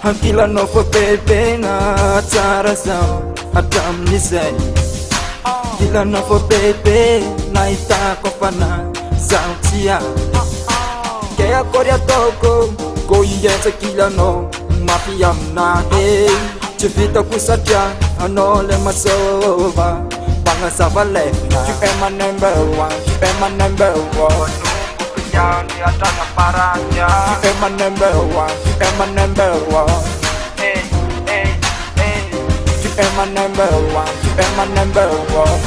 Kila no for baby na cara sao Adam ni say Kila no for baby na ita ko pa na sao tia Kaya korea toko Ko iya sa kila no Mafia na hey Chivita ko sadya Ano le masoba Banga sa vale You am my number one You am my number one Yang di atas parahnya You am my number one You am my number one You am my number one You am my number one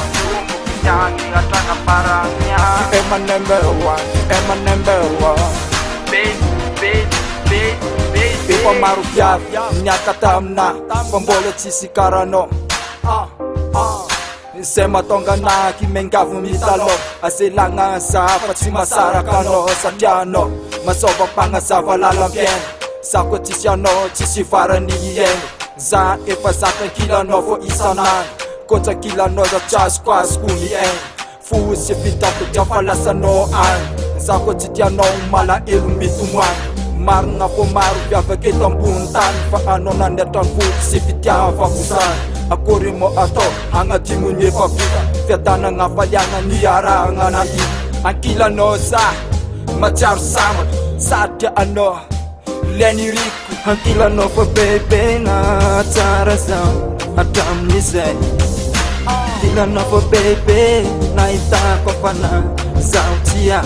Yang di atas parahnya You am my number one You am my number one Pamarupiat Nyakatam na Pambola chisi karano Sema tonga na kimengavu mitalo Asilanga sa patsimasara kano Satyano Masoba panga sa valalampian Sako tisiano tisifara niyen Za efa zatan kilano fo isanan Kota kilano za chas kwa skulien Fu sifita kutia falasano an Sako titiano mala ilumitumwan Marna po maru biava kitang puntan Paano na netan fu sifitya fakusan Akuri mo ato, hanga timunye papita Fiatana nga palyana niyara nga nahi Ang kila no sa Majar sama Sadya ano Lenny Rico Ang kila no for baby na Tara sa Adam ni say Kila no for baby Na ita ko pa na Sautia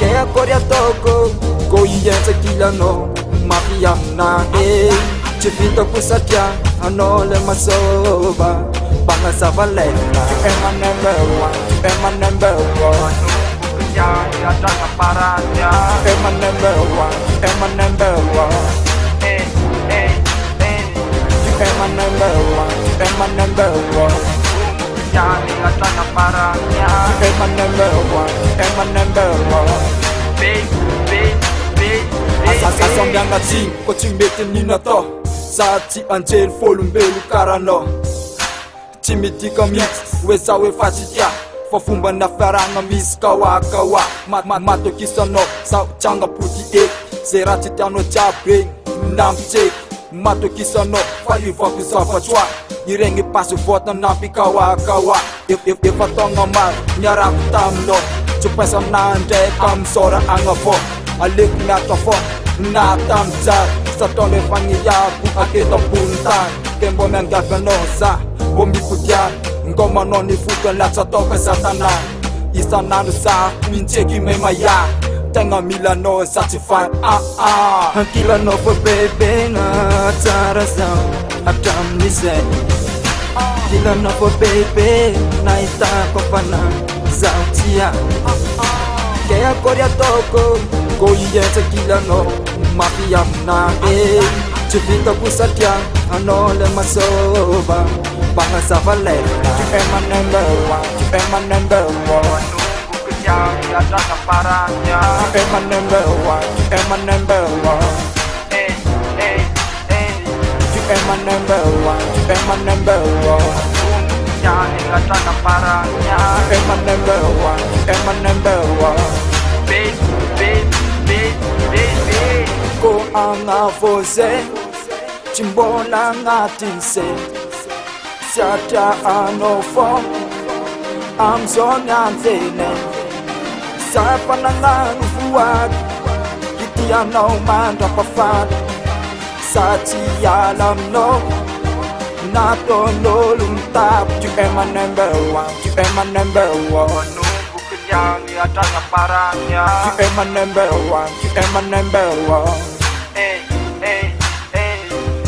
Kaya korea toko Ko iya sa kila no Mafia na eh Chivita ko sadya Ano le masoba Banga sa vale You am my number one You am my number one Yang di atas parahnya You am my number one You am my number one You am my number one You am my number one Yang di atas parahnya You am my number one You am my number one Asasam yang ngati Kucing betin nina to Sati anjel folumbelu karano Timiti kamit Weza we fachitia Fafumba na faranga mis kawa kawa Mato kisano Sa changa puti ek Zera titiano jabeng Namchek Mato kisano Fali vakusa fachwa Irengi pasu vota napi kawa kawa Ifa tonga mal Nyara kutamno Chupesa nande kam sora angafo Alik natafo Natam jar Sa tole fangiyabu akita puntan Kembo mengaganosa Bomikudyan Ngoma noni futon latsa toka satanan Isa nanu sa Mincheki memaya Tenga milano satisfied Ang kila no for baby na Tara sa Adam ni say Kila no for baby Na ita ko pa na Sautia Kaya korea toko Ko iya sa kila no Mafia na eh Chivita ko sadya Ano le masoba Banga sa vale You am my number one You am my number one Nunggu kejang di atas parahnya You am my number one You am my number one You am my number one You am my number one Nunggu kejang di atas parahnya You am my number one You am my number one Ko ang avose Chimbola ngatin se Siya ano fo Amson yang zene Sa panangan ufuad Kiti ano man rapafad Sa tiyalam no Nato no lumtap You am my number one You am my number one Nunggu kenyang di atas parahnya You am my number one You am my number one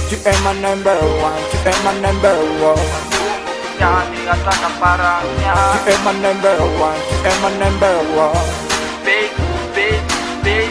You am my number one You am my number one Yang di atas parahnya You am my number one You am my number one Big Baby